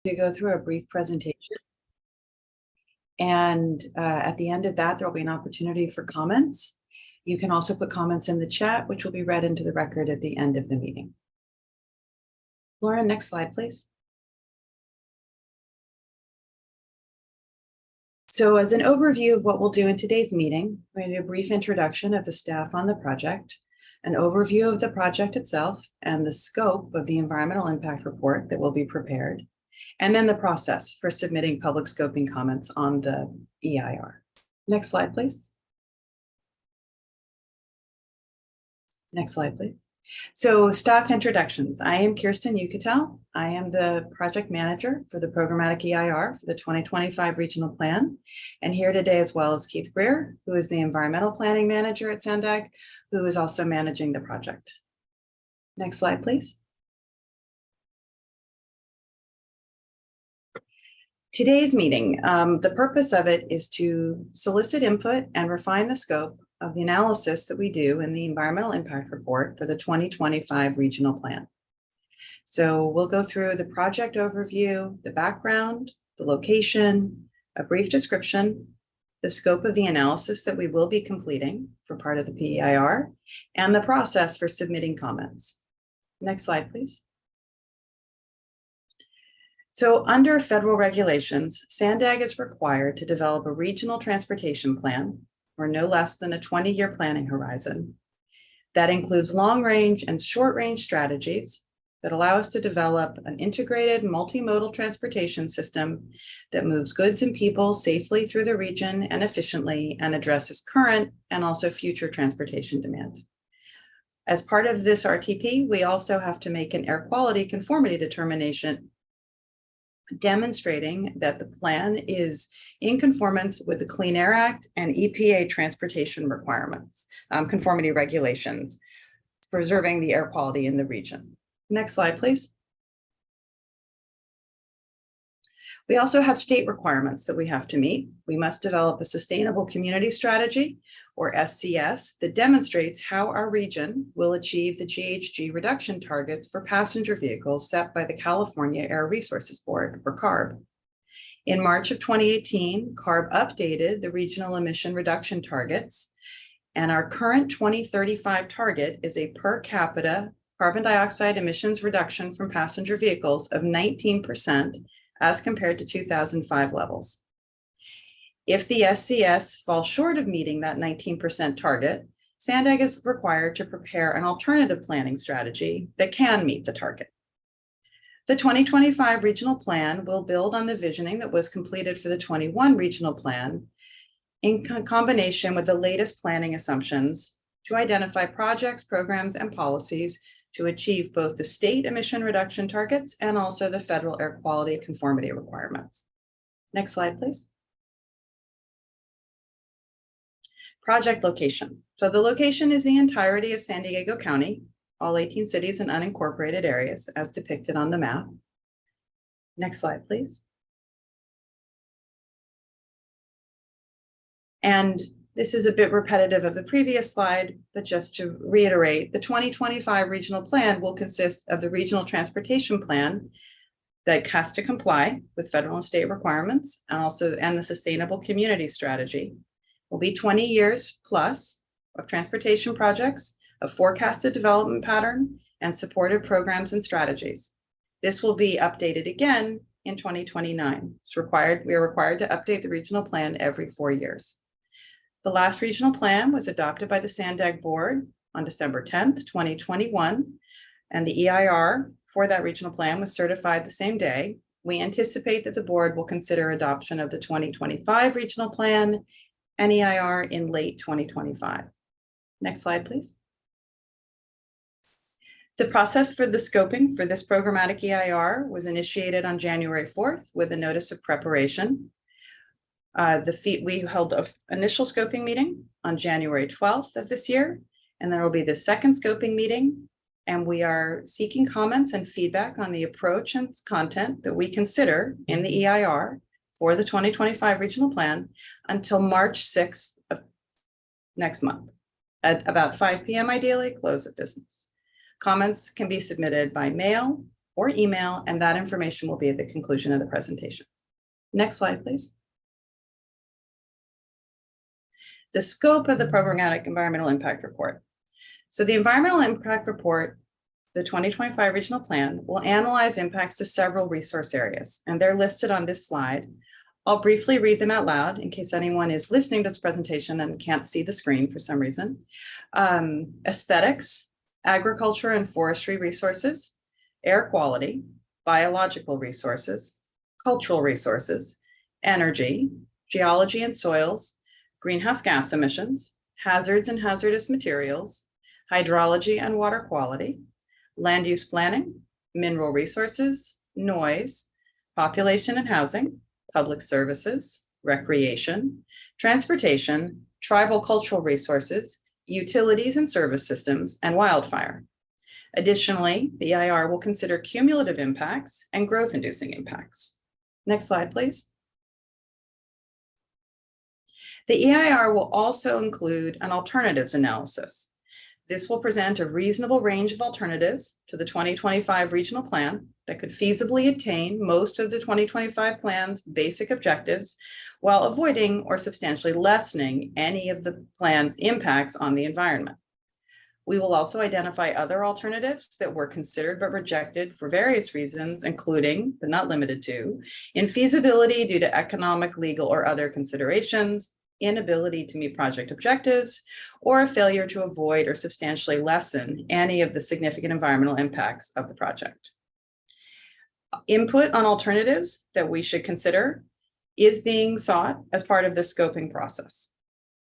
to go through a brief presentation. And at the end of that, there will be an opportunity for comments. You can also put comments in the chat, which will be read into the record at the end of the meeting. Lauren, next slide, please. So as an overview of what we'll do in today's meeting, we're going to do a brief introduction of the staff on the project, an overview of the project itself and the scope of the environmental impact report that will be prepared, and then the process for submitting public scoping comments on the EIR. Next slide, please. Next slide, please. So staff introductions. I am Kirsten Yucatel. I am the project manager for the programmatic EIR for the 2025 regional plan. And here today as well as Keith Greer, who is the environmental planning manager at Sandag, who is also managing the project. Next slide, please. Today's meeting, the purpose of it is to solicit input and refine the scope of the analysis that we do in the environmental impact report for the 2025 regional plan. So we'll go through the project overview, the background, the location, a brief description, the scope of the analysis that we will be completing for part of the PEIR, and the process for submitting comments. Next slide, please. So under federal regulations, Sandag is required to develop a regional transportation plan for no less than a 20-year planning horizon. That includes long-range and short-range strategies that allow us to develop an integrated multimodal transportation system that moves goods and people safely through the region and efficiently and addresses current and also future transportation demand. As part of this RTP, we also have to make an air quality conformity determination demonstrating that the plan is in conformance with the Clean Air Act and EPA transportation requirements, conformity regulations, preserving the air quality in the region. Next slide, please. We also have state requirements that we have to meet. We must develop a sustainable community strategy, or SCS, that demonstrates how our region will achieve the GHG reduction targets for passenger vehicles set by the California Air Resources Board, or CARB. In March of 2018, CARB updated the regional emission reduction targets, and our current 2035 target is a per capita carbon dioxide emissions reduction from passenger vehicles of 19% as compared to 2005 levels. If the SCS falls short of meeting that 19% target, Sandag is required to prepare an alternative planning strategy that can meet the target. The 2025 regional plan will build on the visioning that was completed for the 21 regional plan in combination with the latest planning assumptions to identify projects, programs, and policies to achieve both the state emission reduction targets and also the federal air quality conformity requirements. Next slide, please. Project location. So the location is the entirety of San Diego County, all 18 cities and unincorporated areas as depicted on the map. Next slide, please. And this is a bit repetitive of the previous slide, but just to reiterate, the 2025 regional plan will consist of the regional transportation plan that has to comply with federal and state requirements and the sustainable community strategy. Will be 20 years plus of transportation projects, a forecasted development pattern, and supportive programs and strategies. This will be updated again in 2029. We are required to update the regional plan every 4 years. The last regional plan was adopted by the Sandag board on December 10th, 2021, and the EIR for that regional plan was certified the same day. We anticipate that the board will consider adoption of the 2025 regional plan and EIR in late 2025. Next slide, please. The process for the scoping for this programmatic EIR was initiated on January 4th with a notice of preparation. We held an initial scoping meeting on January 12th of this year, and there will be the second scoping meeting, and we are seeking comments and feedback on the approach and content that we consider in the EIR for the 2025 regional plan until March 6th of next month at about 5 p.m. ideally, close of business. Comments can be submitted by mail, or email, and that information will be at the conclusion of the presentation. Next slide, please. The scope of the Programmatic Environmental Impact Report. So the Environmental Impact Report, the 2025 Regional Plan, will analyze impacts to several resource areas, and they're listed on this slide. I'll briefly read them out loud in case anyone is listening to this presentation and can't see the screen for some reason. Aesthetics, agriculture and forestry resources, air quality, biological resources, cultural resources, energy, geology and soils, greenhouse gas emissions, hazards and hazardous materials, hydrology and water quality, land use planning, mineral resources, noise, population and housing, public services, recreation, transportation, tribal cultural resources, utilities and service systems, and wildfire. Additionally, the EIR will consider cumulative impacts and growth-inducing impacts. Next slide, please. The EIR will also include an alternatives analysis. This will present a reasonable range of alternatives to the 2025 regional plan that could feasibly attain most of the 2025 plan's basic objectives while avoiding or substantially lessening any of the plan's impacts on the environment. We will also identify other alternatives that were considered but rejected for various reasons, including, but not limited to, infeasibility due to economic, legal, or other considerations, inability to meet project objectives, or a failure to avoid or substantially lessen any of the significant environmental impacts of the project. Input on alternatives that we should consider is being sought as part of the scoping process.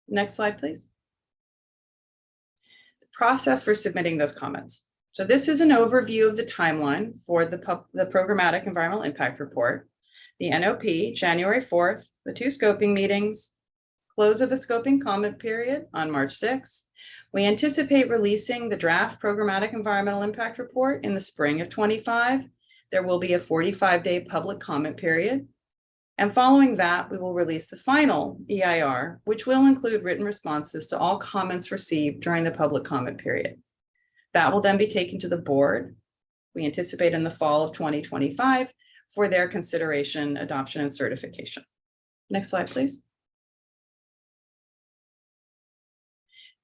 Next slide, please. The process for submitting those comments. So this is an overview of the timeline for the Programmatic Environmental Impact Report, the NOP, January 4th, the 2 scoping meetings, close of the scoping comment period on March 6th. We anticipate releasing the draft Programmatic Environmental Impact Report in the spring of 25. There will be a 45-day public comment period. And following that, we will release the final EIR, which will include written responses to all comments received during the public comment period. That will then be taken to the board. We anticipate in the fall of 2025 for their consideration, adoption, and certification. Next slide, please.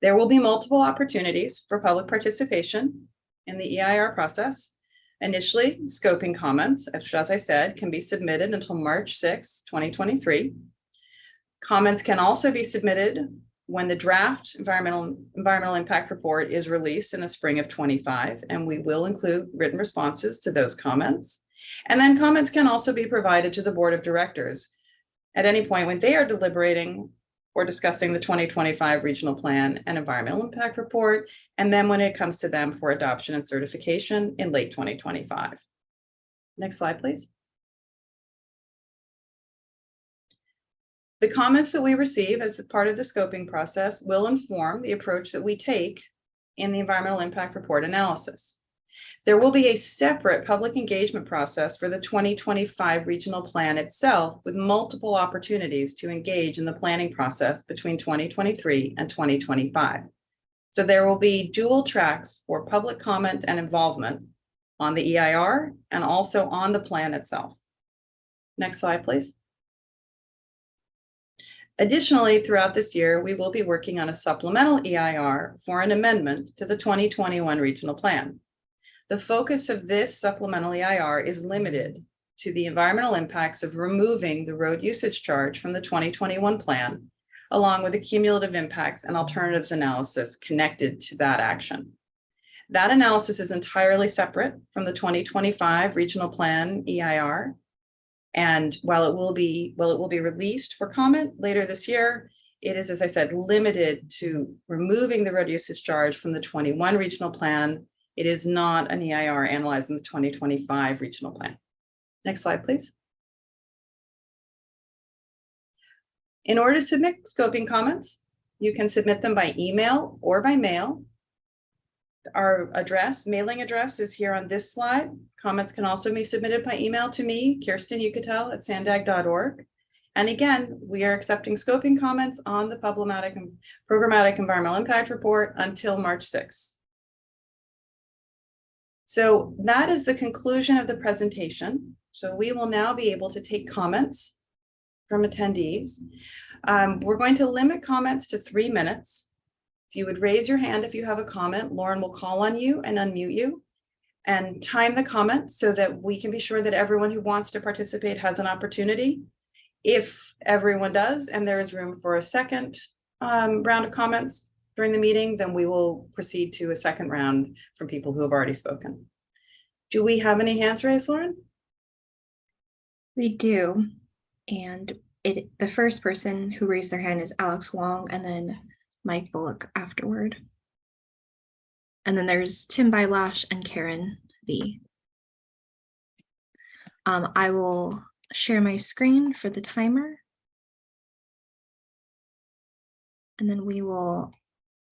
There will be multiple opportunities for public participation in the EIR process. Initially, scoping comments, which, as I said, can be submitted until March 6, 2023. Comments can also be submitted when the draft environmental impact report is released in the spring of 25, and we will include written responses to those comments. And then comments can also be provided to the board of directors at any point when they are deliberating or discussing the 2025 regional plan and environmental impact report, and then when it comes to them for adoption and certification in late 2025. Next slide, please. The comments that we receive as part of the scoping process will inform the approach that we take in the environmental impact report analysis. There will be a separate public engagement process for the 2025 regional plan itself, with multiple opportunities to engage in the planning process between 2023 and 2025. So there will be dual tracks for public comment and involvement on the EIR and also on the plan itself. Next slide, please. Additionally, throughout this year, we will be working on a supplemental EIR for an amendment to the 2021 regional plan. The focus of this supplemental EIR is limited to the environmental impacts of removing the road usage charge from the 2021 plan, along with the cumulative impacts and alternatives analysis connected to that action. That analysis is entirely separate from the 2025 regional plan EIR. And while it will be released for comment later this year, it is, as I said, limited to removing the road usage charge from the 21 regional plan. It is not an EIR analyzing the 2025 regional plan. Next slide, please. In order to submit scoping comments, you can submit them by email or by mail. Our mailing address is here on this slide. Comments can also be submitted by email to me, Kirsten Yucatel at sandag.org. And again, we are accepting scoping comments on the Programmatic Environmental Impact Report until March 6th. So that is the conclusion of the presentation. So we will now be able to take comments from attendees. We're going to limit comments to 3 minutes. If you would raise your hand if you have a comment, Lauren will call on you and unmute you and time the comment so that we can be sure that everyone who wants to participate has an opportunity. If everyone does, and there is room for a second round of comments during the meeting, then we will proceed to a second round from people who have already spoken. Do we have any hands raised, Lauren? We do. And the first person who raised their hand is Alex Wong, and then Mike Bullock afterward. And then there's Tim Bylash and Karen V. I will share my screen for the timer. And then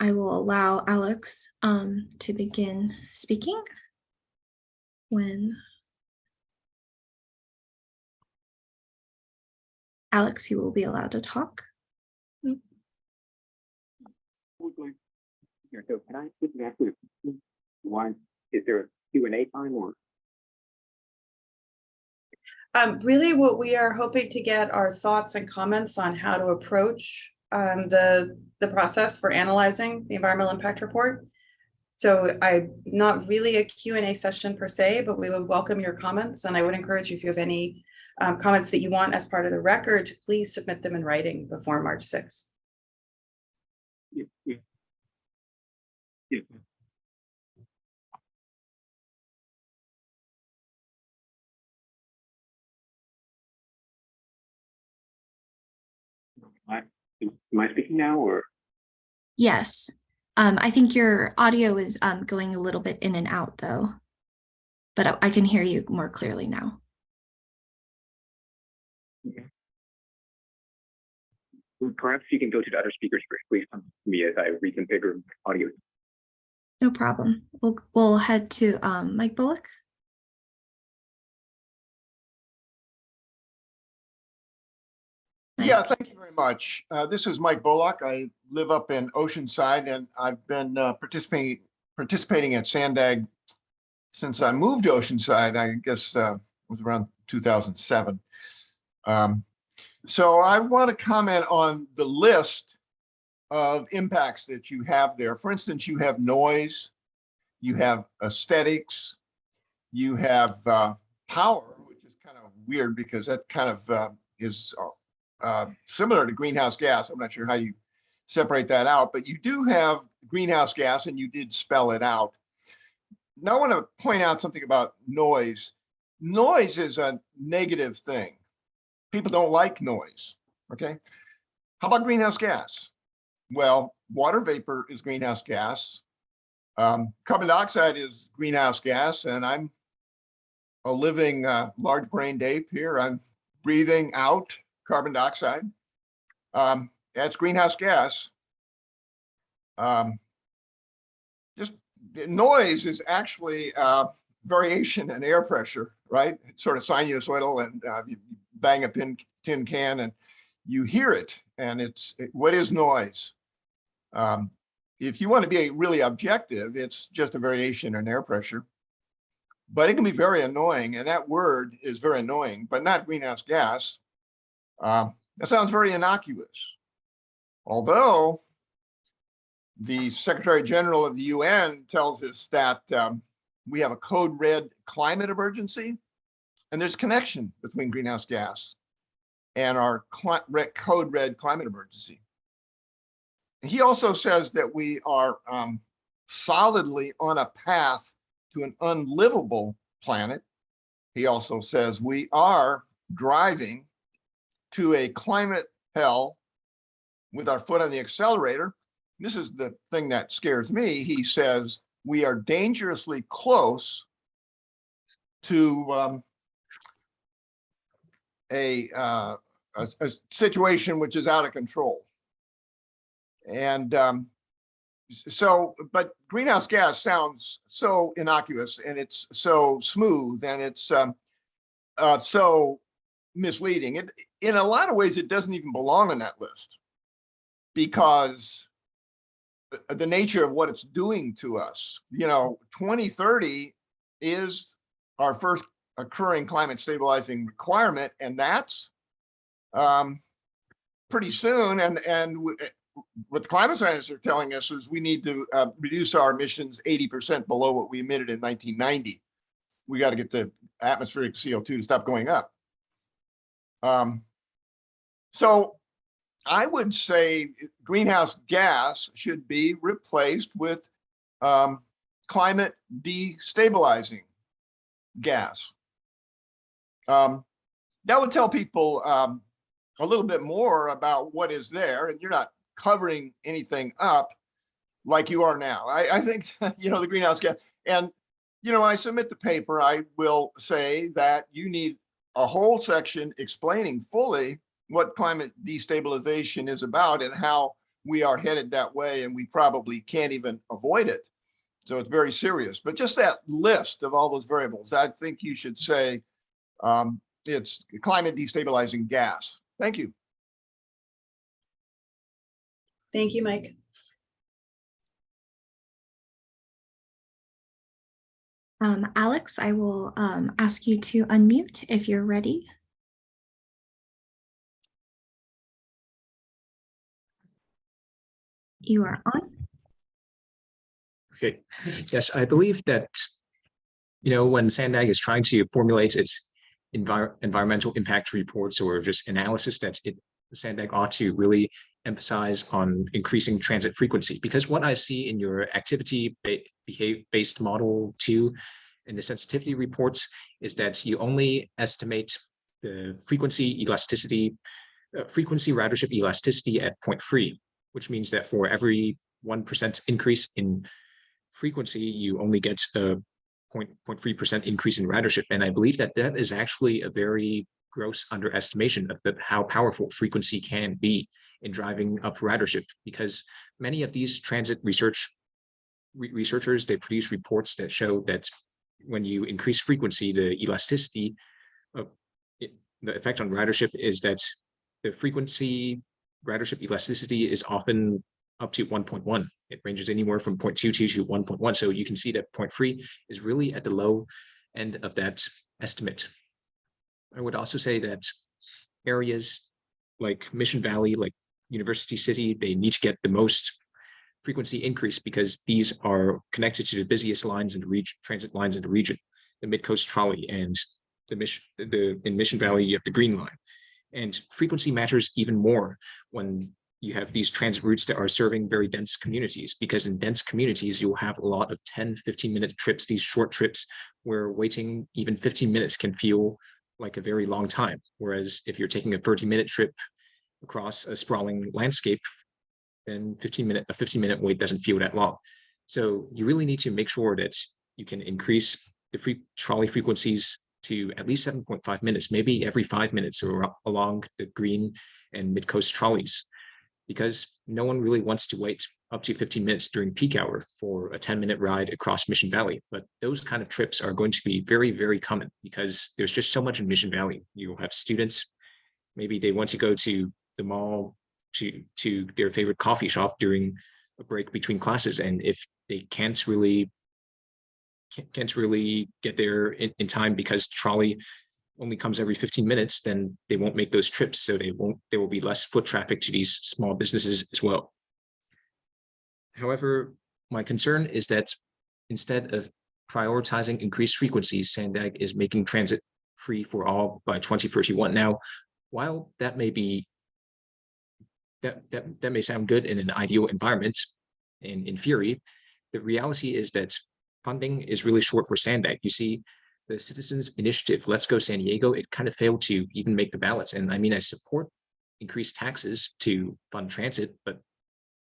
I will allow Alex to begin speaking when Alex, you will be allowed to talk. So can I just ask you one, is there a Q&A time or? Really what we are hoping to get are thoughts and comments on how to approach the process for analyzing the environmental impact report. So not really a Q&A session per se, but we would welcome your comments. And I would encourage you, if you have any comments that you want as part of the record, to please submit them in writing before March 6th. Yeah. Am I speaking now or? Yes. I think your audio is going a little bit in and out though, but I can hear you more clearly now. Okay. Perhaps you can go to the other speakers first, please, from me as I reconfigure audio. No problem. We'll head to Mike Bullock. Yeah, thank you very much. This is Mike Bullock. I live up in Oceanside, and I've been participating at SANDAG since I moved to Oceanside. I guess it was around 2007. So I want to comment on the list of impacts that you have there. For instance, you have noise, you have aesthetics, you have power, which is kind of weird because that kind of is similar to greenhouse gas. I'm not sure how you separate that out, but you do have greenhouse gas and you did spell it out. Now I want to point out something about noise. Noise is a negative thing. People don't like noise, okay? How about greenhouse gas? Well, water vapor is greenhouse gas. Carbon dioxide is greenhouse gas, and I'm a living large-brained ape here. I'm breathing out carbon dioxide. That's greenhouse gas. Just noise is actually variation in air pressure, right? It's sort of sinusoidal, and you bang a tin can and you hear it. And what is noise? If you want to be really objective, it's just a variation in air pressure. But it can be very annoying, and that word is very annoying, but not greenhouse gas. That sounds very innocuous. Although the Secretary General of the UN tells us that we have a code red climate emergency, and there's a connection between greenhouse gas and our code red climate emergency. He also says that we are solidly on a path to an unlivable planet. He also says we are driving to a climate hell with our foot on the accelerator. This is the thing that scares me. He says we are dangerously close to a situation which is out of control. And but greenhouse gas sounds so innocuous, and it's so smooth, and it's so misleading. In a lot of ways, it doesn't even belong on that list because the nature of what it's doing to us. 2030 is our first occurring climate stabilizing requirement, and that's pretty soon. And what the climate scientists are telling us is we need to reduce our emissions 80% below what we emitted in 1990. We got to get the atmospheric CO2 to stop going up. So I would say greenhouse gas should be replaced with climate destabilizing gas. That would tell people a little bit more about what is there, and you're not covering anything up like you are now. I think, the greenhouse gas, and, when I submit the paper, I will say that you need a whole section explaining fully what climate destabilization is about and how we are headed that way, and we probably can't even avoid it. So it's very serious. But just that list of all those variables, I think you should say it's climate destabilizing gas. Thank you. Thank you, Mike. Alex, I will ask you to unmute if you're ready. You are on. Okay. Yes, I believe that, when SANDAG is trying to formulate its environmental impact reports or just analysis, that SANDAG ought to really emphasize on increasing transit frequency, because what I see in your activity-based model 2 in the sensitivity reports is that you only estimate the frequency ridership elasticity at 0.3, which means that for every 1% increase in frequency, you only get a 0.3% increase in ridership. And I believe that that is actually a very gross underestimation of how powerful frequency can be in driving up ridership, because many of these transit researchers, they produce reports that show that when you increase frequency, the elasticity of the effect on ridership is that the frequency ridership elasticity is often up to 1.1. It ranges anywhere from 0.22 to 1.1. So you can see that 0.3 is really at the low end of that estimate. I would also say that areas like Mission Valley, like University City, they need to get the most frequency increase because these are connected to the busiest lines in the region, transit lines in the region, the Midcoast Trolley, and in Mission Valley, you have the Green Line. And frequency matters even more when you have these transit routes that are serving very dense communities, because in dense communities, you'll have a lot of 10, 15-minute trips, these short trips where waiting even 15 minutes can feel like a very long time. Whereas if you're taking a 30-minute trip across a sprawling landscape, then a 15-minute wait doesn't feel that long. So you really need to make sure that you can increase the trolley frequencies to at least 7.5 minutes, maybe every 5 minutes or along the Green and Midcoast trolleys, because no one really wants to wait up to 15 minutes during peak hour for a 10-minute ride across Mission Valley. But those kind of trips are going to be very, very common because there's just so much in Mission Valley. You'll have students, maybe they want to go to the mall, to their favorite coffee shop during a break between classes. And if they can't really get there in time because trolley only comes every 15 minutes, then they won't make those trips. So there will be less foot traffic to these small businesses as well. However, my concern is that instead of prioritizing increased frequencies, SANDAG is making transit free for all by 2031. Now, while that may be that may sound good in an ideal environment and in theory, the reality is that funding is really short for SANDAG. You see, the Citizens Initiative, Let's Go San Diego, it kind of failed to even make the ballots. And I mean, I support increased taxes to fund transit, but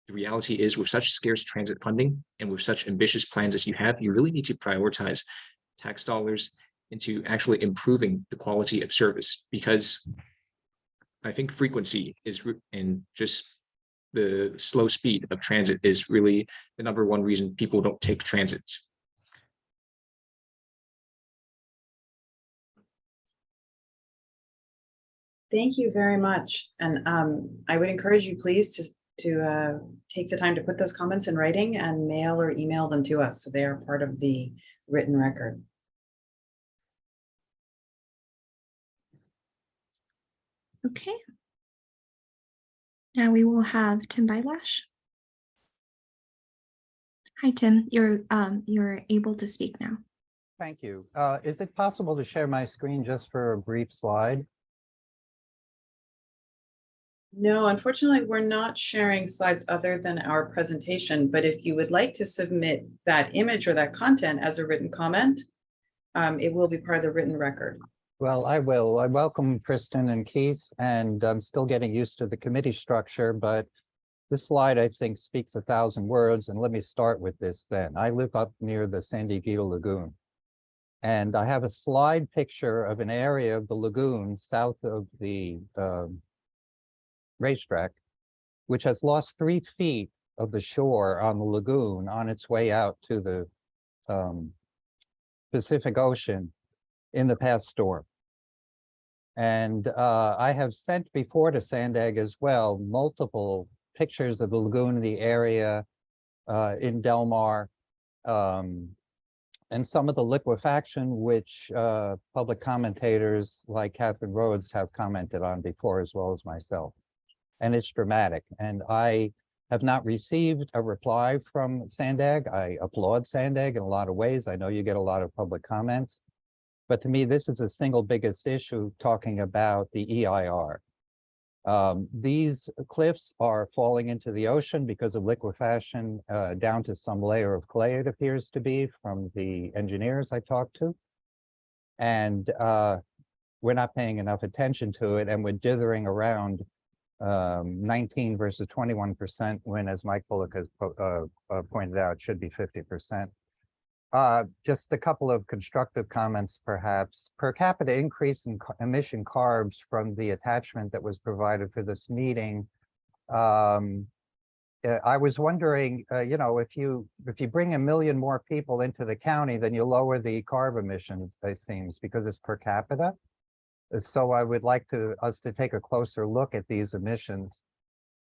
the reality is with such scarce transit funding and with such ambitious plans as you have, you really need to prioritize tax dollars into actually improving the quality of service, because I think frequency is, and just the slow speed of transit is really the #1 reason people don't take transit. Thank you very much. And I would encourage you please to take the time to put those comments in writing and mail or email them to us so they are part of the written record. Okay. Now we will have Tim Bylash. Hi, Tim. You're able to speak now. Thank you. Is it possible to share my screen just for a brief slide? No, unfortunately, we're not sharing slides other than our presentation, but if you would like to submit that image or that content as a written comment, it will be part of the written record. Well, I will. I welcome Kristen and Keith, and I'm still getting used to the committee structure, but this slide, I think, speaks 1,000 words, and let me start with this then. I live up near the San Diego Lagoon, and I have a slide picture of an area of the lagoon south of the racetrack, which has lost 3 feet of the shore on the lagoon on its way out to the Pacific Ocean in the past storm. And I have sent before to Sandag as well, multiple pictures of the lagoon, the area in Del Mar, and some of the liquefaction, which public commentators like Catherine Rhodes have commented on before, as well as myself. And it's dramatic. And I have not received a reply from Sandag. I applaud Sandag in a lot of ways. I know you get a lot of public comments. But to me, this is the single biggest issue, talking about the EIR. These cliffs are falling into the ocean because of liquefaction down to some layer of clay, it appears to be, from the engineers I talked to. And we're not paying enough attention to it, and we're dithering around 19 versus 21%, when, as Mike Bullock has pointed out, should be 50%. Just a couple of constructive comments, perhaps. Per capita increase in emission carbs from the attachment that was provided for this meeting. I was wondering, you know, if you bring 1 million more people into the county, then you lower the carb emissions, it seems, because it's per capita. So I would like us to take a closer look at these emissions.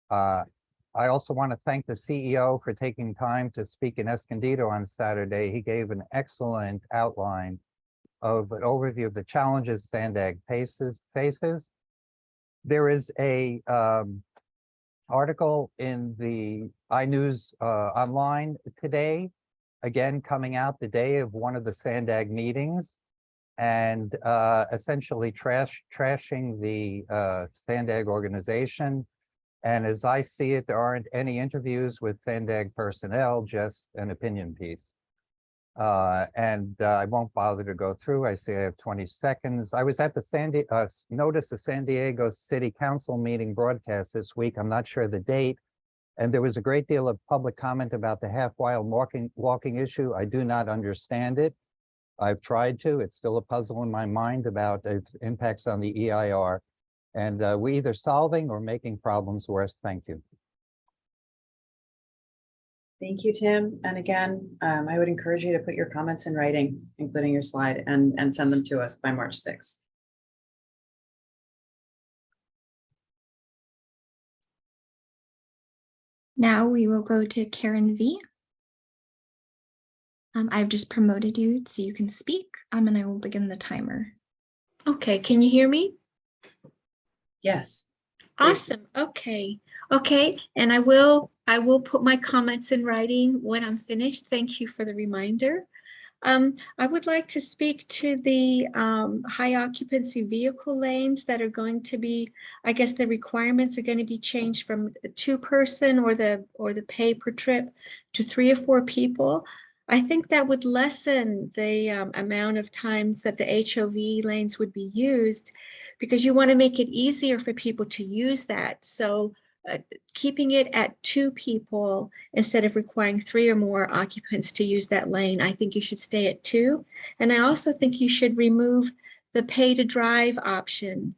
I also want to thank the CEO for taking time to speak in Escondido on Saturday. He gave an excellent outline of an overview of the challenges Sandag faces. There is a article in the iNews online today, again, coming out the day of one of the Sandag meetings, and essentially trashing the Sandag organization. And as I see it, there aren't any interviews with Sandag personnel, just an opinion piece. I won't bother to go through. I see I have 20 seconds. I was at the notice the San Diego City Council meeting broadcast this week. I'm not sure the date. And there was a great deal of public comment about the half-mile walking issue. I do not understand it. I've tried to. It's still a puzzle in my mind about its impacts on the EIR. And we're either solving or making problems worse. Thank you. Thank you, Tim. And again, I would encourage you to put your comments in writing, including your slide, and send them to us by March 6th. Now we will go to Karen V. I've just promoted you so you can speak, and I will begin the timer. Okay, can you hear me? Yes. Awesome. Okay. And I will put my comments in writing when I'm finished. Thank you for the reminder. I would like to speak to the high occupancy vehicle lanes that are going to be, I guess the requirements are going to be changed from a 2-person or the pay per trip to 3 or 4 people. I think that would lessen the amount of times that the HOV lanes would be used, because you want to make it easier for people to use that. So keeping it at 2 people instead of requiring 3 or more occupants to use that lane, I think you should stay at 2. And I also think you should remove the pay to drive option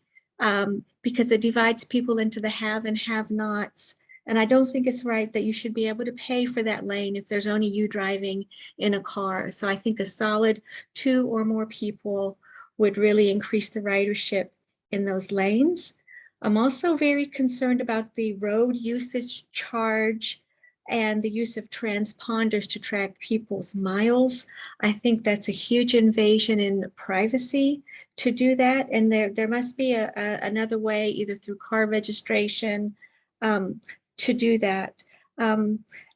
because it divides people into the have and have nots. And I don't think it's right that you should be able to pay for that lane if there's only you driving in a car. So I think a solid 2 or more people would really increase the ridership in those lanes. I'm also very concerned about the road usage charge and the use of transponders to track people's miles. I think that's a huge invasion in privacy to do that. And there must be another way, either through car registration, to do that.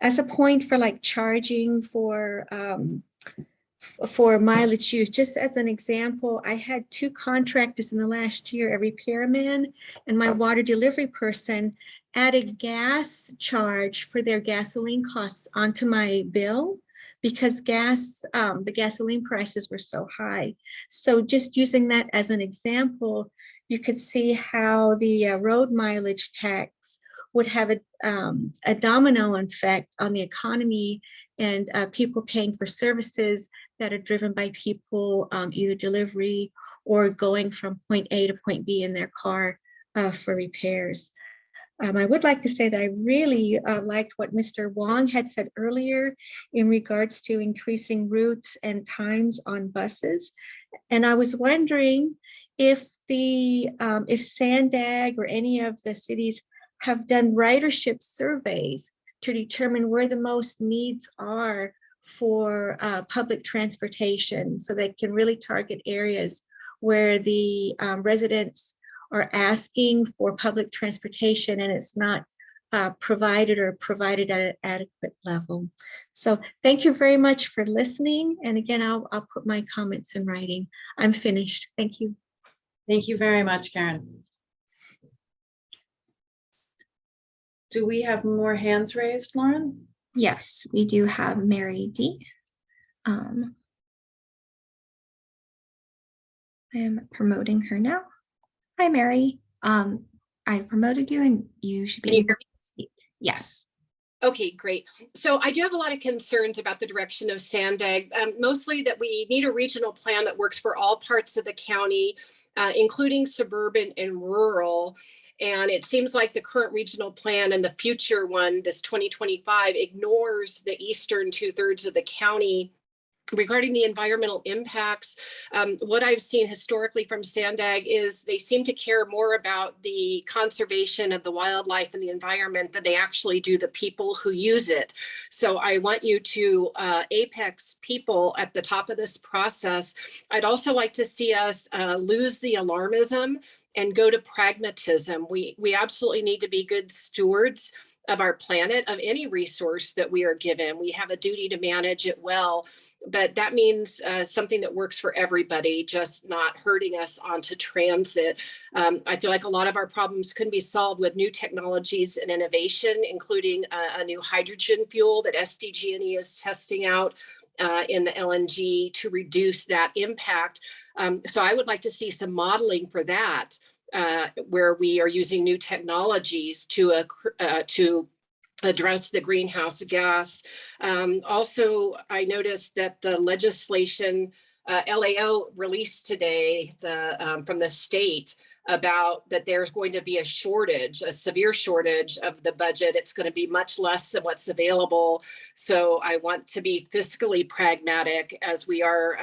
As a point for like charging for mileage use, just as an example, I had 2 contractors in the last year, a repairman and my water delivery person, added gas charge for their gasoline costs onto my bill because the gasoline prices were so high. So just using that as an example, you could see how the road mileage tax would have a domino effect on the economy and people paying for services that are driven by people, either delivery or going from point A to point B in their car for repairs. I would like to say that I really liked what Mr. Wong had said earlier in regards to increasing routes and times on buses. And I was wondering if Sandag or any of the cities have done ridership surveys to determine where the most needs are for public transportation, so they can really target areas where the residents are asking for public transportation and it's not provided at an adequate level. So thank you very much for listening. And again, I'll put my comments in writing. I'm finished. Thank you. Thank you very much, Karen. Do we have more hands raised, Lauren? Yes, we do have Mary D. I am promoting her now. Hi, Mary. I promoted you and you should be Can you able hear to speak. Yes. Okay, great. So I do have a lot of concerns about the direction of Sandag, mostly that we need a regional plan that works for all parts of the county, including suburban and rural. And it seems like the current regional plan and the future one, this 2025, ignores the eastern 2/3 of the county. Regarding the environmental impacts, what I've seen historically from Sandag is they seem to care more about the conservation of the wildlife and the environment than they actually do the people who use it. So I want you to apex people at the top of this process. I'd also like to see us lose the alarmism and go to pragmatism. We absolutely need to be good stewards of our planet, of any resource that we are given. We have a duty to manage it well, but that means something that works for everybody, just not hurting us onto transit. I feel like a lot of our problems can be solved with new technologies and innovation, including a new hydrogen fuel that SDG&E is testing out in the LNG to reduce that impact. So I would like to see some modeling for that. Where we are using new technologies to address the greenhouse gas. Also, I noticed that the legislation LAO released today from the state about that there's going to be a shortage, a severe shortage of the budget. It's going to be much less than what's available. So I want to be fiscally pragmatic as we are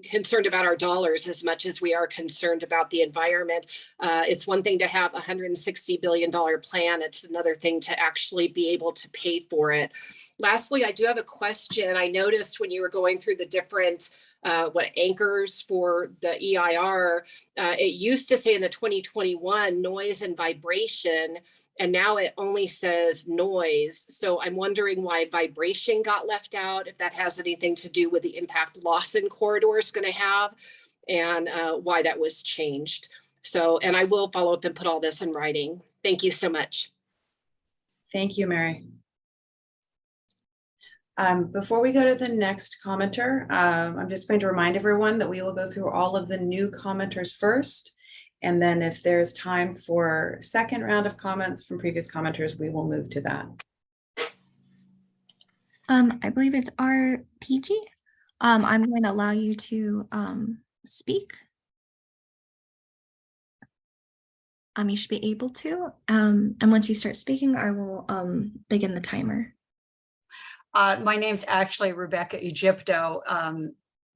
concerned about our dollars as much as we are concerned about the environment. It's one thing to have a $160 billion plan. It's another thing to actually be able to pay for it. Lastly, I do have a question. I noticed when you were going through the different anchors for the EIR, it used to say in the 2021 noise and vibration, and now it only says noise. So I'm wondering why vibration got left out, if that has anything to do with the impact Lawson corridor is going to have, and why that was changed. So, and I will follow up and put all this in writing. Thank you so much. Thank you, Mary. Before we go to the next commenter, I'm just going to remind everyone that we will go through all of the new commenters first. And then if there's time for second round of comments from previous commenters, we will move to that. I believe it's RPG. I'm going to allow you to speak. You should be able to. And once you start speaking, I will begin the timer. My name's actually Rebecca Egypto.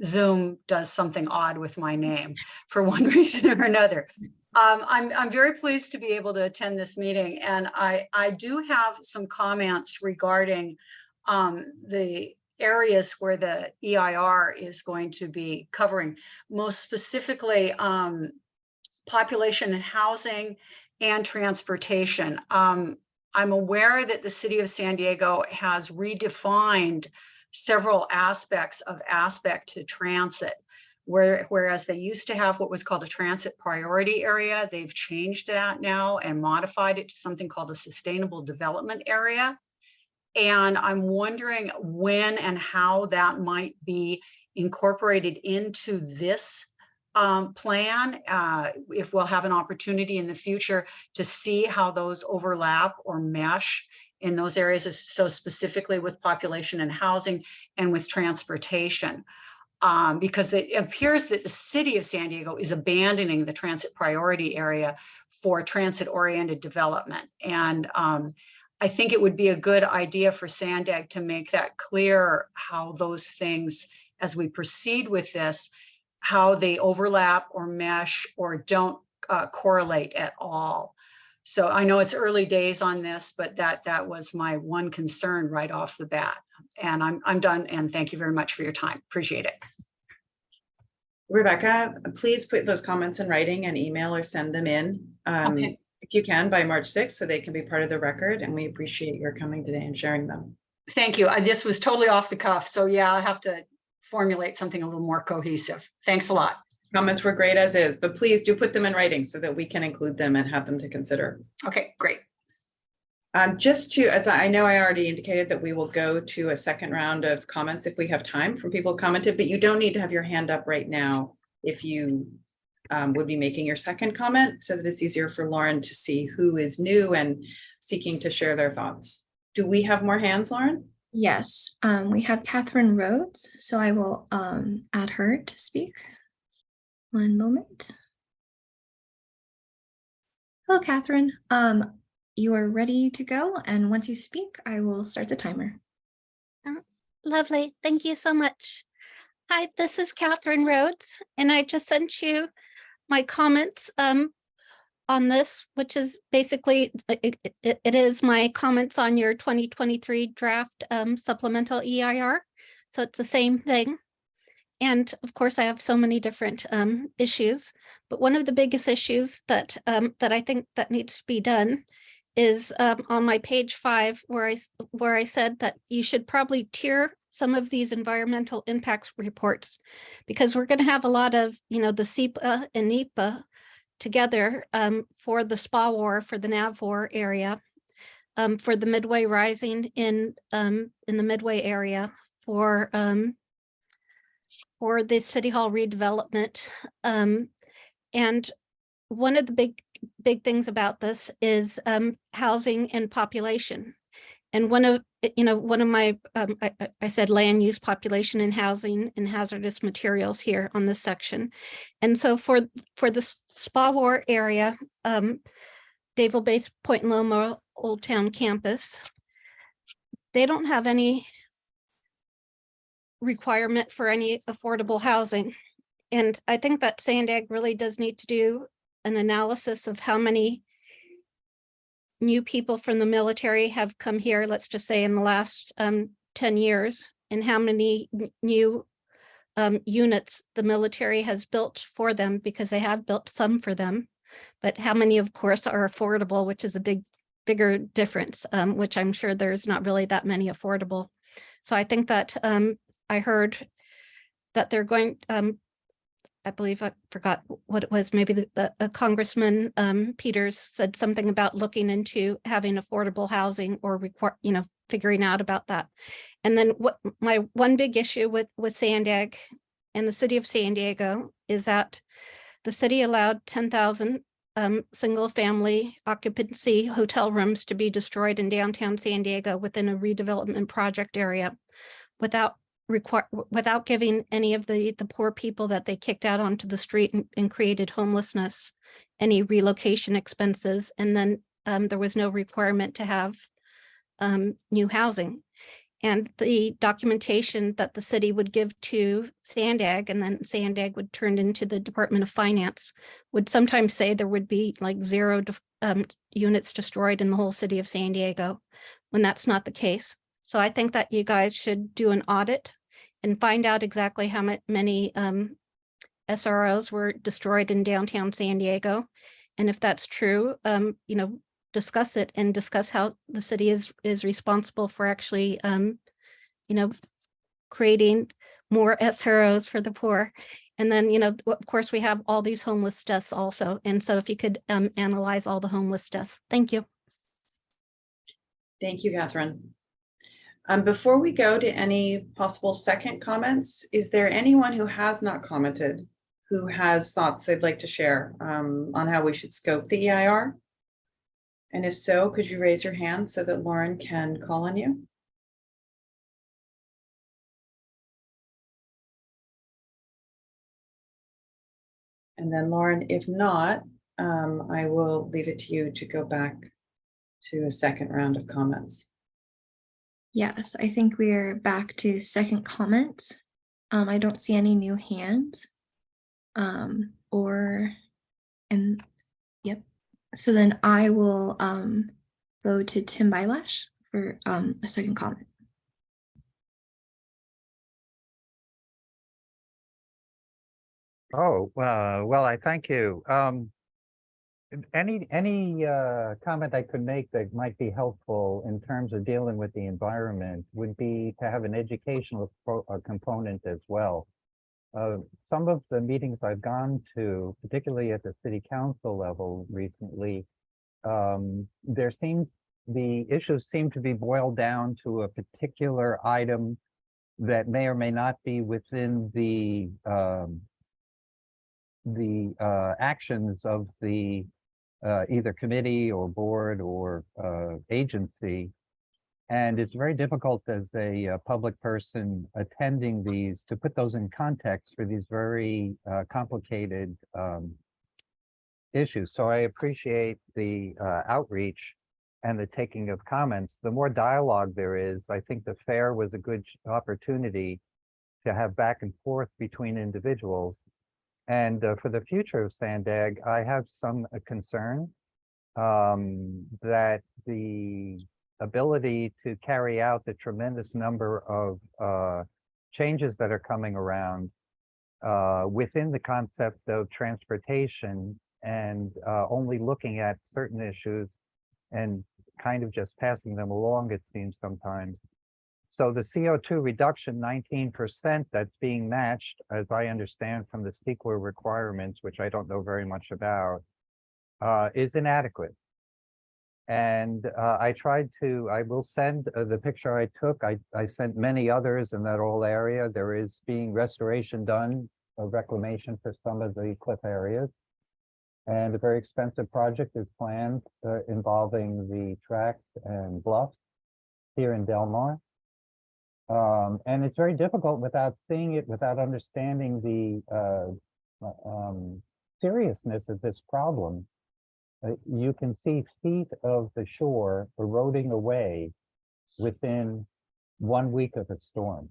Zoom does something odd with my name for one reason or another. I'm very pleased to be able to attend this meeting, and I do have some comments regarding the areas where the EIR is going to be covering, most specifically population and housing and transportation. I'm aware that the city of San Diego has redefined several aspects of aspect to transit. Whereas they used to have what was called a transit priority area, they've changed that now and modified it to something called a sustainable development area. And I'm wondering when and how that might be incorporated into this plan, if we'll have an opportunity in the future to see how those overlap or mesh in those areas, so specifically with population and housing and with transportation. Because it appears that the city of San Diego is abandoning the transit priority area for transit-oriented development. And I think it would be a good idea for Sandag to make that clear, how those things, as we proceed with this, how they overlap or mesh or don't correlate at all. So I know it's early days on this, but that was my one concern right off the bat. And I'm done, and thank you very much for your time. Appreciate it. Rebecca, please put those comments in writing and email or send them in. Okay. If you can by March 6th, so they can be part of the record, and we appreciate your coming today and sharing them. Thank you. This was totally off the cuff. So yeah, I have to formulate something a little more cohesive. Thanks a lot. Comments were great as is, but please do put them in writing so that we can include them and have them to consider. Okay, great. Just to, as I know, I already indicated that we will go to a second round of comments if we have time from people who commented, but you don't need to have your hand up right now if you would be making your second comment, so that it's easier for Lauren to see who is new and seeking to share their thoughts. Do we have more hands, Lauren? Yes, we have Catherine Rhodes, so I will add her to speak. One moment. Hello, Catherine. You are ready to go, and once you speak, I will start the timer. Lovely. Thank you so much. Hi, this is Catherine Rhodes, and I just sent you my comments on this, which is basically, it is my comments on your 2023 draft supplemental EIR. So it's the same thing. And of course, I have so many different issues, but one of the biggest issues that I think that needs to be done is on my page 5, where I said that you should probably tier some of these environmental impacts reports, because we're going to have a lot of, the SEPA and NEPA together for the SPA for the NAVWAR area, for the Midway Rising in the Midway area, for the City Hall redevelopment. And one of the big things about this is housing and population. And one of my, I said land use, population and housing and hazardous materials here on this section. And so for the SPA area, Naval Base Point Loma Old Town Campus, they don't have any requirement for any affordable housing. And I think that Sandag really does need to do an analysis of how many new people from the military have come here, let's just say in the last 10 years, and how many new units the military has built for them, because they have built some for them, but how many, of course, are affordable, which is a bigger difference, which I'm sure there's not really that many affordable. So I think that I heard that they're going, I believe I forgot what it was, maybe the Congressman Peters said something about looking into having affordable housing or figuring out about that. And then what my one big issue with Sandag and the city of San Diego is that the city allowed 10,000 single family occupancy hotel rooms to be destroyed in downtown San Diego within a redevelopment project area without giving any of the poor people that they kicked out onto the street and created homelessness any relocation expenses. And then there was no requirement to have new housing. And the documentation that the city would give to Sandag, and then Sandag would turn into the Department of Finance, would sometimes say there would be like 0 units destroyed in the whole city of San Diego, when that's not the case. So I think that you guys should do an audit and find out exactly how many SROs were destroyed in downtown San Diego. And if that's true, discuss it and discuss how the city is responsible for actually, creating more SROs for the poor. And then, of course, we have all these homeless deaths also. And so if you could analyze all the homeless deaths. Thank you. Thank you, Catherine. Before we go to any possible second comments, is there anyone who has not commented, who has thoughts they'd like to share on how we should scope the EIR? And if so, could you raise your hand so that Lauren can call on you? And then Lauren, if not, I will leave it to you to go back to a second round of comments. Yes, I think we're back to second comments. I don't see any new hands. Yep. So then I will go to Tim Bylash for a second comment. Oh, well, I thank you. Any comment I could make that might be helpful in terms of dealing with the environment would be to have an educational component as well. Some of the meetings I've gone to, particularly at the city council level recently, the issues seem to be boiled down to a particular item that may or may not be within the actions of the either committee or board or agency. And it's very difficult as a public person attending these to put those in context for these very complicated issues. So I appreciate the outreach and the taking of comments. The more dialogue there is, I think the fair was a good opportunity to have back and forth between individuals. And for the future of Sandag, I have some concern that the ability to carry out the tremendous number of changes that are coming around within the concept of transportation and only looking at certain issues and kind of just passing them along, it seems sometimes. So the CO2 reduction, 19% that's being matched, as I understand from the CEQA requirements, which I don't know very much about, is inadequate. And I will send the picture I took. I sent many others in that whole area. There is being restoration done, of reclamation for some of the cliff areas. And a very expensive project is planned involving the tracks and bluffs here in Del Mar. And it's very difficult without seeing it, without understanding the seriousness of this problem. You can see feet of the shore eroding away within 1 week of a storm.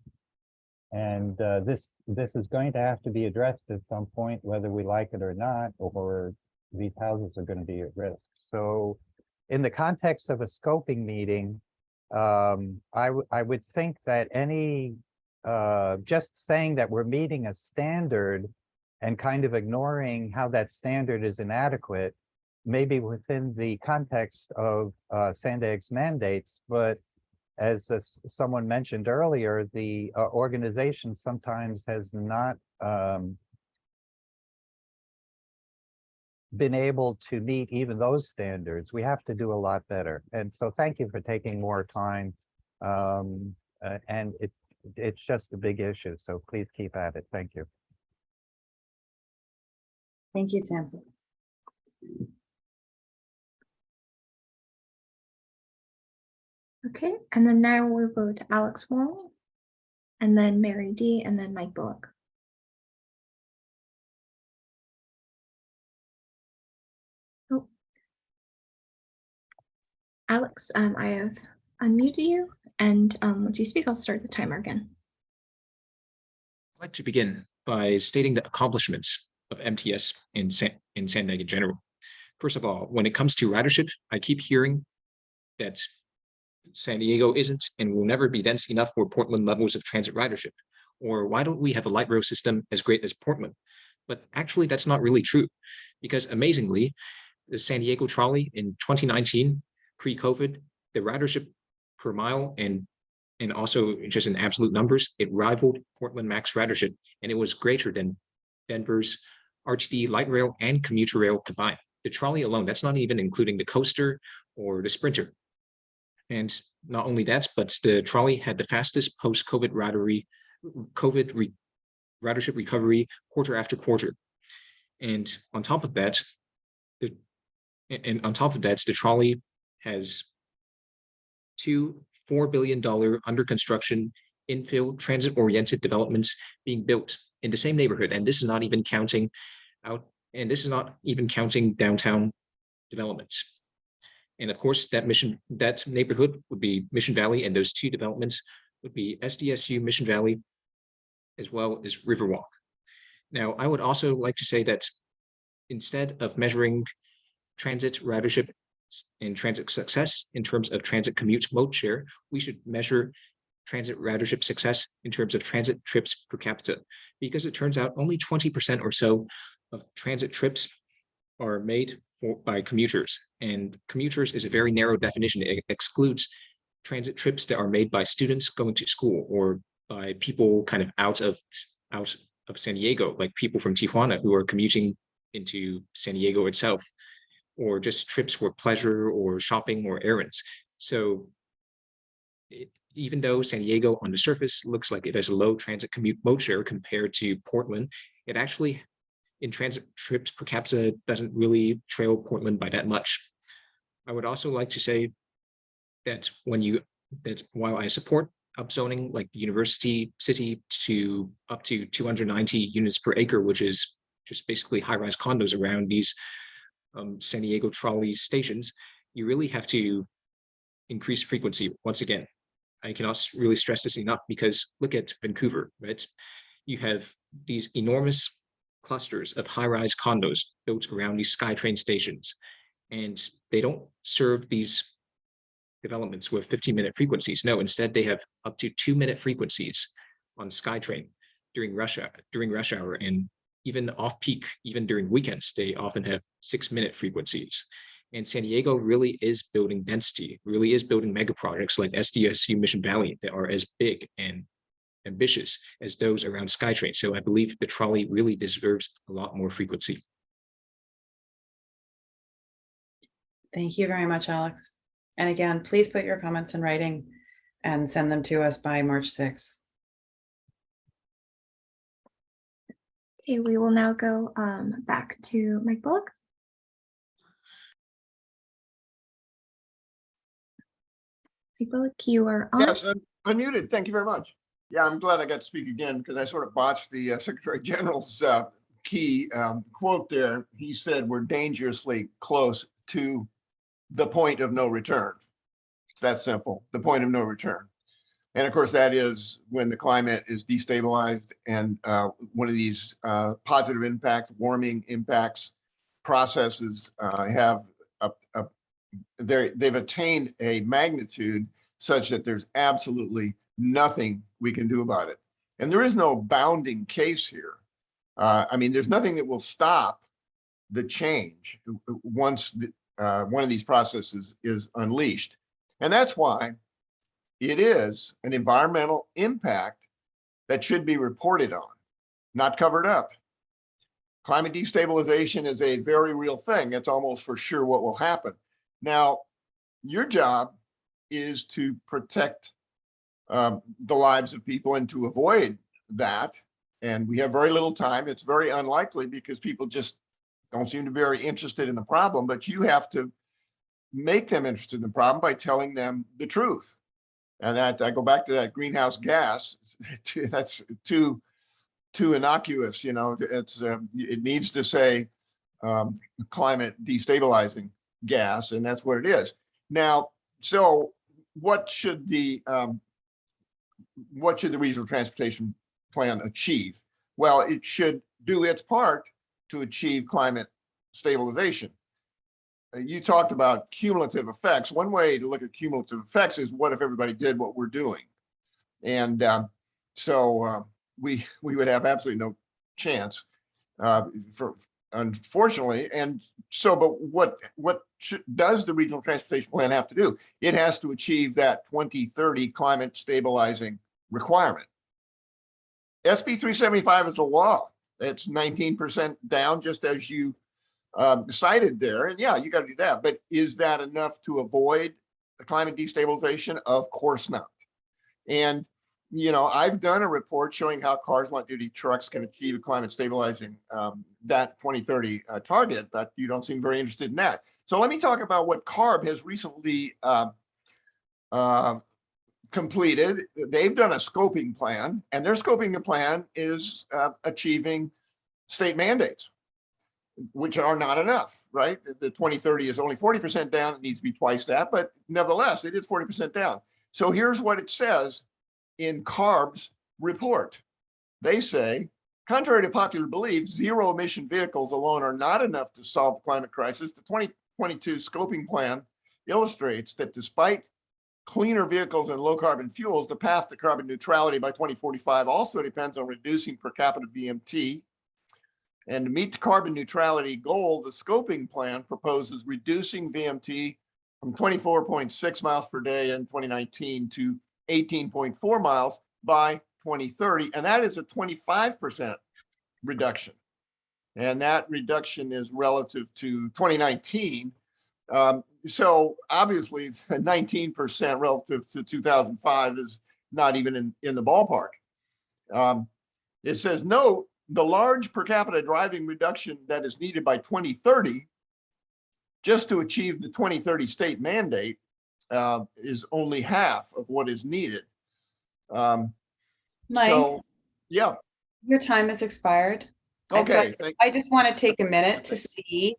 And this is going to have to be addressed at some point, whether we like it or not, or these houses are going to be at risk. So in the context of a scoping meeting, I would think that any just saying that we're meeting a standard and kind of ignoring how that standard is inadequate, maybe within the context of Sandag's mandates, but as someone mentioned earlier, the organization sometimes has not been able to meet even those standards. We have to do a lot better. And so thank you for taking more time. And it's just a big issue. So please keep at it. Thank you. Thank you, Tim. Okay, and then now we'll go to Alex Wong, and then Mary D, and then Mike Bullock. Oh. Alex, I have unmuted you, And once you speak, I'll start the timer again. I'd like to begin by stating the accomplishments of MTS in San Diego in general. First of all, when it comes to ridership, I keep hearing that San Diego isn't and will never be dense enough for Portland levels of transit ridership. Or why don't we have a light rail system as great as Portland? But actually, that's not really true, because amazingly, the San Diego trolley in 2019, pre-COVID, the ridership per mile and also just in absolute numbers, it rivaled Portland Max ridership, and it was greater than Denver's RTD light rail and commuter rail combined. The trolley alone, that's not even including the coaster or the sprinter. And not only that, but the trolley had the fastest post-COVID ridership recovery quarter after quarter. And on top of that, the trolley has two $4 billion under construction infill transit-oriented developments being built in the same neighborhood. And this is not even counting downtown developments. And of course, that neighborhood would be Mission Valley, and those two developments would be SDSU Mission Valley, as well as Riverwalk. Now, I would also like to say that instead of measuring transit ridership and transit success in terms of transit commute mode share, we should measure transit ridership success in terms of transit trips per capita, because it turns out only 20% or so of transit trips are made by commuters, and commuters is a very narrow definition. It excludes transit trips that are made by students going to school or by people kind of out of San Diego, like people from Tijuana who are commuting into San Diego itself, or just trips for pleasure or shopping or errands. So even though San Diego on the surface looks like it has a low transit commute mode share compared to Portland, it actually in transit trips per capita doesn't really trail Portland by that much. I would also like to say that while I support upzoning like the University City to up to 290 units per acre, which is just basically high-rise condos around these San Diego trolley stations, you really have to increase frequency. Once again, I cannot really stress this enough, because look at Vancouver, right? You have these enormous clusters of high-rise condos built around these SkyTrain stations, and they don't serve these developments with 15-minute frequencies. No, instead they have up to 2-minute frequencies on SkyTrain during rush hour, and even off-peak, even during weekends, they often have 6-minute frequencies. And San Diego really is building density, really is building mega projects like SDSU Mission Valley that are as big and ambitious as those around SkyTrain. So I believe the trolley really deserves a lot more frequency. Thank you very much, Alex. And again, please put your comments in writing and send them to us by March 6th. Okay, we will now go back to Mike Bullock. Mike Bullock, you are on. Yes, I'm unmuted. Thank you very much. Yeah, I'm glad I got to speak again, because I sort of botched the Secretary General's key quote there. He said we're dangerously close to the point of no return. It's that simple, the point of no return. And of course, that is when the climate is destabilized, and one of these positive impacts, warming impacts, processes they've attained a magnitude such that there's absolutely nothing we can do about it. And there is no bounding case here. I mean, there's nothing that will stop the change once one of these processes is unleashed. And that's why it is an environmental impact that should be reported on, not covered up. Climate destabilization is a very real thing. It's almost for sure what will happen. Now, your job is to protect the lives of people and to avoid that. And we have very little time. It's very unlikely, because people just don't seem to be very interested in the problem, but you have to make them interested in the problem by telling them the truth. And that I go back to that greenhouse gas. That's too innocuous, you know. It needs to say climate destabilizing gas, and that's what it is. Now, so what should the regional transportation plan achieve? Well, it should do its part to achieve climate stabilization. You talked about cumulative effects. One way to look at cumulative effects is what if everybody did what we're doing? And so we would have absolutely no chance, unfortunately. And so, but what does the regional transportation plan have to do? It has to achieve that 2030 climate stabilizing requirement. SB 375 is a law. It's 19% down, just as you cited there. And yeah, you got to do that. But is that enough to avoid the climate destabilization? Of course not. And, you know, I've done a report showing how cars, light duty trucks can achieve a climate stabilizing that 2030 target, but you don't seem very interested in that. So let me talk about what CARB has recently completed. They've done a scoping plan, and their scoping plan is achieving state mandates, which are not enough, right? The 2030 is only 40% down. It needs to be twice that, but nevertheless, it is 40% down. So here's what it says in CARB's report. They say, contrary to popular belief, zero emission vehicles alone are not enough to solve the climate crisis. The 2022 scoping plan illustrates that despite cleaner vehicles and low carbon fuels, the path to carbon neutrality by 2045 also depends on reducing per capita VMT. And to meet the carbon neutrality goal, the scoping plan proposes reducing VMT from 24.6 miles per day in 2019 to 18.4 miles by 2030. And that is a 25% reduction. And that reduction is relative to 2019. So obviously 19% relative to 2005 is not even in the ballpark. It says, note, the large per capita driving reduction that is needed by 2030 just to achieve the 2030 state mandate is only half of what is needed. Mike, So, yeah. your time has expired. Okay. I just want to take a minute to see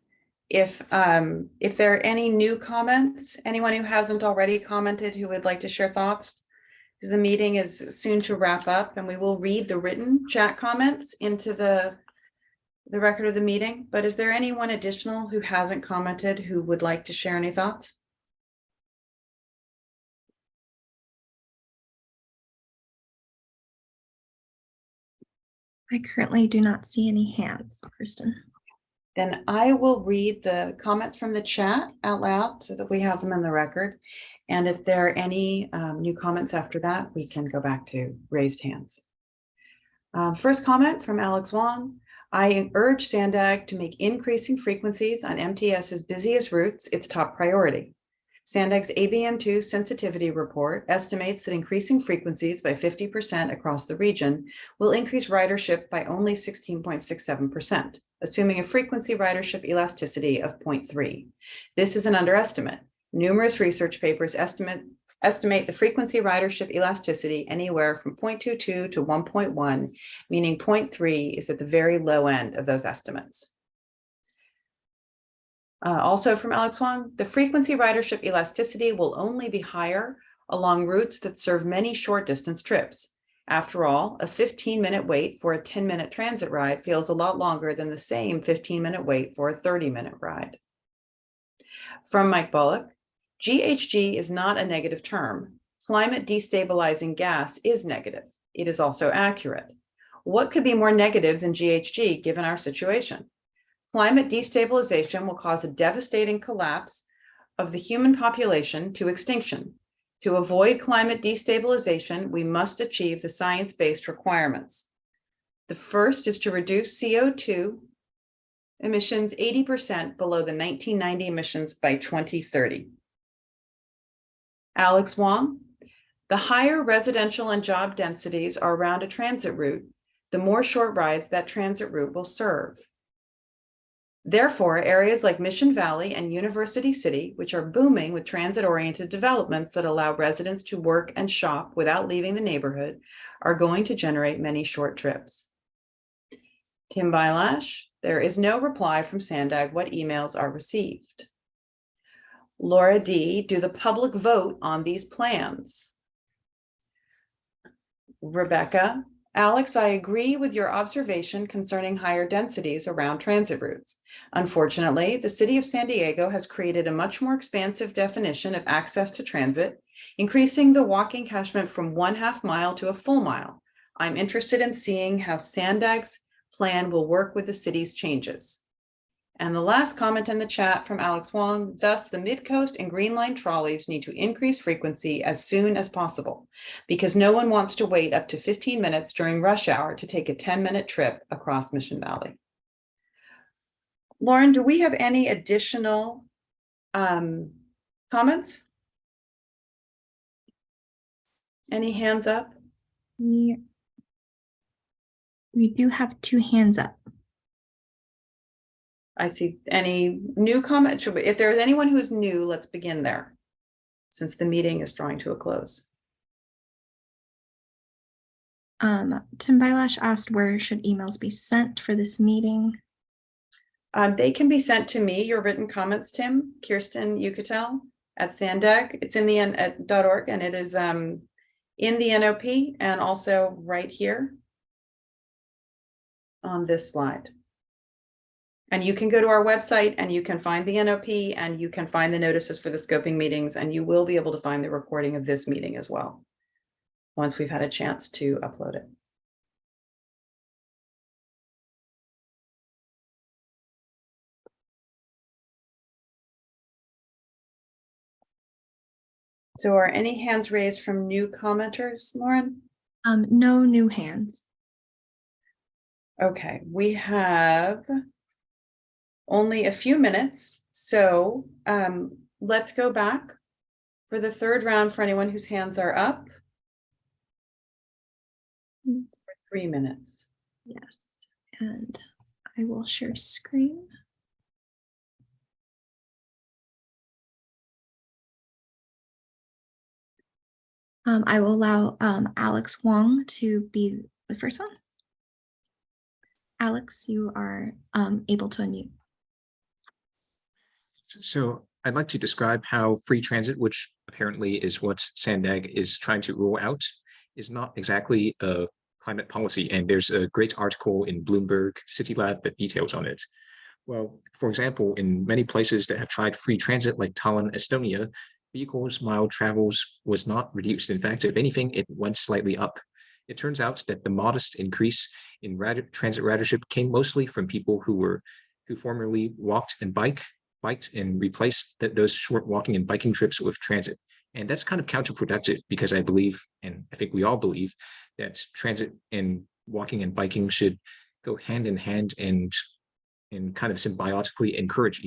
if there are any new comments, anyone who hasn't already commented who would like to share thoughts. Because the meeting is soon to wrap up, and we will read the written chat comments into the record of the meeting. But is there anyone additional who hasn't commented who would like to share any thoughts? I currently do not see any hands, Kristen. Then I will read the comments from the chat out loud so that we have them in the record. And if there are any new comments after that, we can go back to raised hands. First comment from Alex Wong. I urge Sandag to make increasing frequencies on MTS's busiest routes its top priority. Sandag's ABM2 sensitivity report estimates that increasing frequencies by 50% across the region will increase ridership by only 16.67%, assuming a frequency ridership elasticity of 0.3. This is an underestimate. Numerous research papers estimate the frequency ridership elasticity anywhere from 0.22 to 1.1, meaning 0.3 is at the very low end of those estimates. Also from Alex Wong, the frequency ridership elasticity will only be higher along routes that serve many short distance trips. After all, a 15-minute wait for a 10-minute transit ride feels a lot longer than the same 15-minute wait for a 30-minute ride. From Mike Bullock, GHG is not a negative term. Climate destabilizing gas is negative. It is also accurate. What could be more negative than GHG given our situation? Climate destabilization will cause a devastating collapse of the human population to extinction. To avoid climate destabilization, we must achieve the science-based requirements. The first is to reduce CO2 emissions 80% below the 1990 emissions by 2030. Alex Wong, the higher residential and job densities are around a transit route, the more short rides that transit route will serve. Therefore, areas like Mission Valley and University City, which are booming with transit-oriented developments that allow residents to work and shop without leaving the neighborhood, are going to generate many short trips. Tim Bylash, there is no reply from Sandag what emails are received. Laura D, do the public vote on these plans? Rebecca, Alex, I agree with your observation concerning higher densities around transit routes. Unfortunately, the city of San Diego has created a much more expansive definition of access to transit, increasing the walking catchment from 1/2 mile to a full mile. I'm interested in seeing how Sandag's plan will work with the city's changes. And the last comment in the chat from Alex Wong, thus the Midcoast and Green Line trolleys need to increase frequency as soon as possible because no one wants to wait up to 15 minutes during rush hour to take a 10-minute trip across Mission Valley. Lauren, do we have any additional comments? Any hands up? We do have 2 hands up. I see any new comments. If there's anyone who's new, let's begin there, since the meeting is drawing to a close. Tim Bylash asked where should emails be sent for this meeting? They can be sent to me, your written comments, Tim, Kirsten Yucatel at Sandag. It's in the at .org, and it is in the NOP and also right here on this slide. And you can go to our website and you can find the NOP and you can find the notices for the scoping meetings, and you will be able to find the recording of this meeting as well, once we've had a chance to upload it. So are any hands raised from new commenters, Lauren? No new hands. Okay, we have only a few minutes, so let's go back for the third round for anyone whose hands are up. For 3 minutes. Yes, and I will share screen. I will allow Alex Wong to be the first one. Alex, you are able to unmute. So I'd like to describe how free transit, which apparently is what Sandag is trying to rule out, is not exactly a climate policy. And there's a great article in Bloomberg City Lab that details on it. Well, for example, in many places that have tried free transit, like Tallinn, Estonia, vehicles mile travels was not reduced. In fact, if anything, it went slightly up. It turns out that the modest increase in transit ridership came mostly from people who formerly walked and biked and replaced those short walking and biking trips with transit. And that's kind of counterproductive because I believe, and I think we all believe, that transit and walking and biking should go hand in hand and kind of symbiotically encourage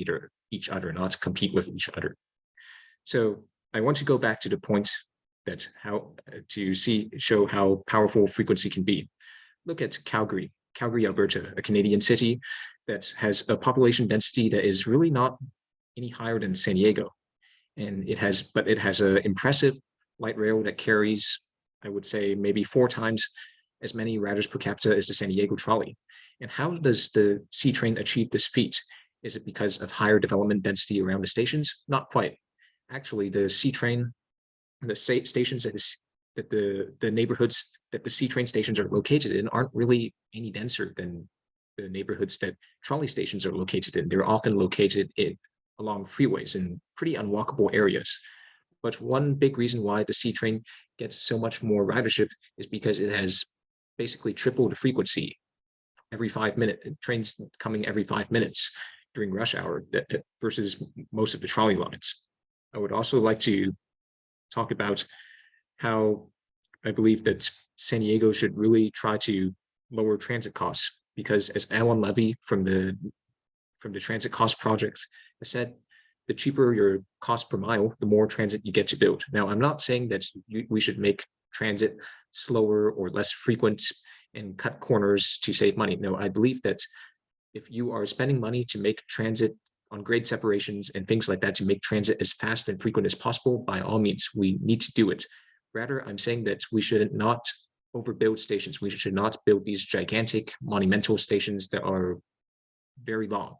each other, not compete with each other. So I want to go back to the point that show how powerful frequency can be. Look at Calgary, Alberta, a Canadian city that has a population density that is really not any higher than San Diego. And it has an impressive light rail that carries, I would say, maybe 4 times as many riders per capita as the San Diego trolley. And how does the C train achieve this feat? Is it because of higher development density around the stations? Not quite. Actually, the C train, the stations that the neighborhoods that the C train stations are located in aren't really any denser than the neighborhoods that trolley stations are located in. They're often located along freeways in pretty unwalkable areas. But one big reason why the C train gets so much more ridership is because it has basically tripled the frequency every 5 minutes, trains coming every 5 minutes during rush hour versus most of the trolley lines. I would also like to talk about how I believe that San Diego should really try to lower transit costs, because as Alan Levy from the Transit Cost Project has said, the cheaper your cost per mile, the more transit you get to build. Now, I'm not saying that we should make transit slower or less frequent and cut corners to save money. No, I believe that if you are spending money to make transit on grade separations and things like that, to make transit as fast and frequent as possible, by all means, we need to do it. Rather, I'm saying that we should not overbuild stations. We should not build these gigantic monumental stations that are very long,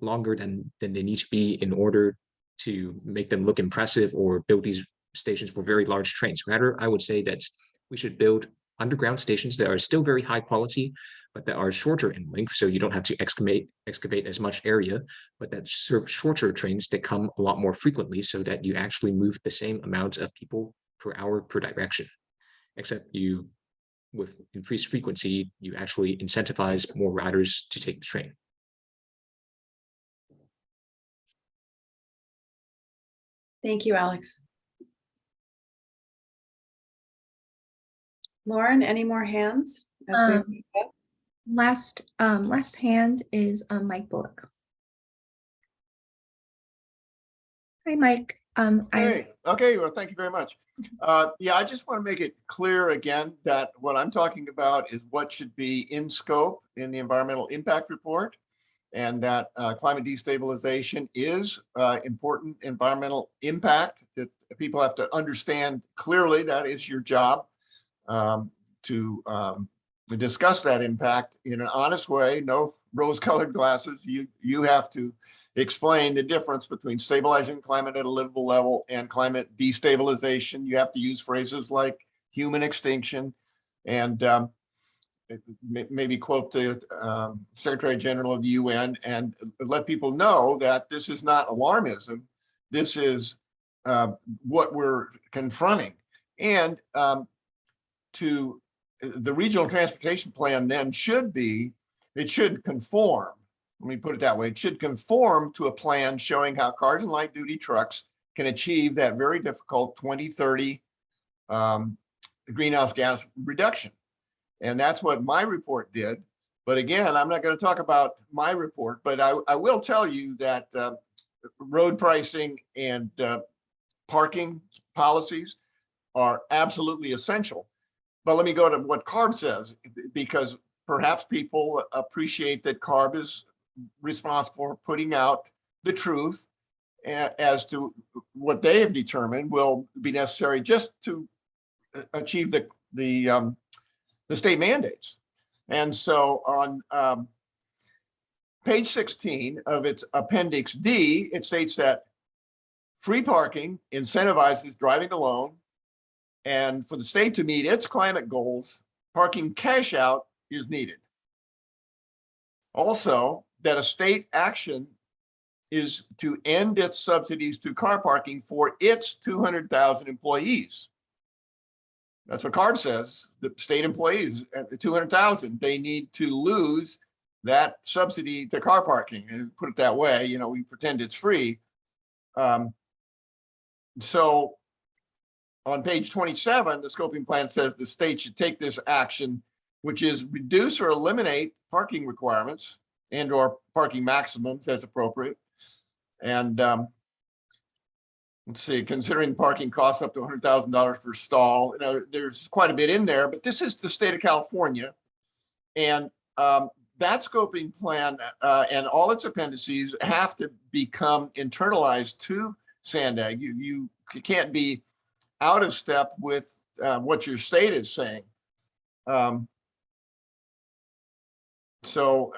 longer than they need to be in order to make them look impressive or build these stations for very large trains. Rather, I would say that we should build underground stations that are still very high quality, but that are shorter in length, so you don't have to excavate as much area, but that serve shorter trains that come a lot more frequently, so that you actually move the same amount of people per hour per direction. Except you, with increased frequency, you actually incentivize more riders to take the train. Thank you, Alex. Lauren, any more hands? As we move up? Last hand is Mike Bullock. Hi, Mike. Hey, okay, well, thank you very much. Yeah, I just want to make it clear again that what I'm talking about is what should be in scope in the environmental impact report, and that climate destabilization is important environmental impact that people have to understand clearly. That is your job, to discuss that impact in an honest way, no rose-colored glasses. You have to explain the difference between stabilizing climate at a livable level and climate destabilization. You have to use phrases like human extinction, and maybe quote the Secretary General of the UN, and let people know that this is not alarmism. This is what we're confronting. And to the regional transportation plan then it should conform. Let me put it that way. It should conform to a plan showing how cars and light duty trucks can achieve that very difficult 2030 greenhouse gas reduction. And that's what my report did. But again, I'm not going to talk about my report, but I will tell you that road pricing and parking policies are absolutely essential. But let me go to what CARB says, because perhaps people appreciate that CARB is responsible for putting out the truth as to what they have determined will be necessary just to achieve the state mandates. And so on page 16 of its Appendix D, it states that free parking incentivizes driving alone, and for the state to meet its climate goals, parking cash out is needed. Also, that a state action is to end its subsidies to car parking for its 200,000 employees. That's what CARB says. The state employees at the 200,000, they need to lose that subsidy to car parking. And put it that way, you know, we pretend it's free. So on page 27, the scoping plan says the state should take this action, which is reduce or eliminate parking requirements and or parking maximums as appropriate. And let's see, considering parking costs up to $100,000 per stall, you know, there's quite a bit in there, but this is the state of California. And that scoping plan and all its appendices have to become internalized to SANDAG. You can't be out of step with what your state is saying. So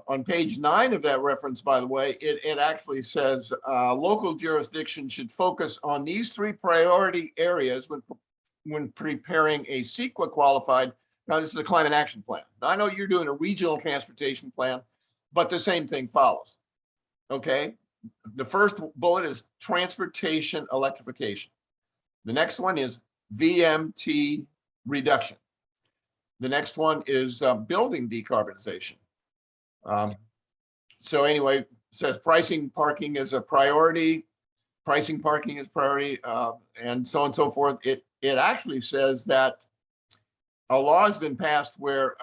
on page 9 of that reference, by the way, it actually says local jurisdiction should focus on these 3 priority areas when preparing a CEQA qualified. Now, this is a climate action plan. Now, I know you're doing a regional transportation plan, but the same thing follows. Okay. The first bullet is transportation electrification. The next one is VMT reduction. The next one is building decarbonization. So anyway, it says pricing parking is a priority, pricing parking is priority, and so on and so forth. It actually says that a law has been passed where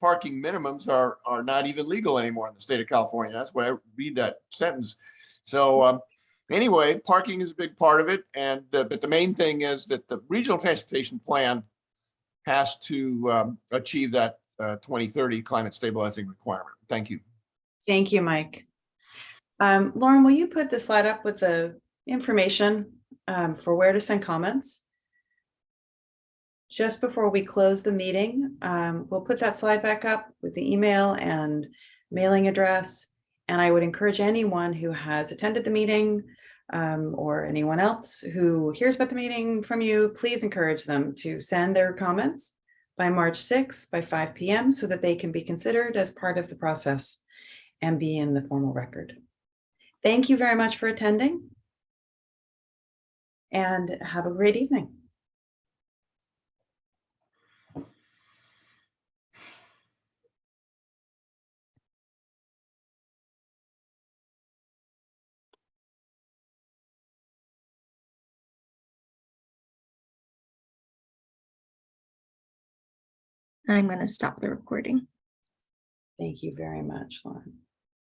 parking minimums are not even legal anymore in the state of California. That's why I read that sentence. So anyway, parking is a big part of it, and but the main thing is that the regional transportation plan has to achieve that 2030 climate stabilizing requirement. Thank you. Thank you, Mike. Lauren, will you put the slide up with the information for where to send comments? Just before we close the meeting, we'll put that slide back up with the email and mailing address. And I would encourage anyone who has attended the meeting or anyone else who hears about the meeting from you, please encourage them to send their comments by March 6th by 5 p.m. so that they can be considered as part of the process and be in the formal record. Thank you very much for attending and have a great evening. I'm going to stop the recording. Thank you very much, Lauren.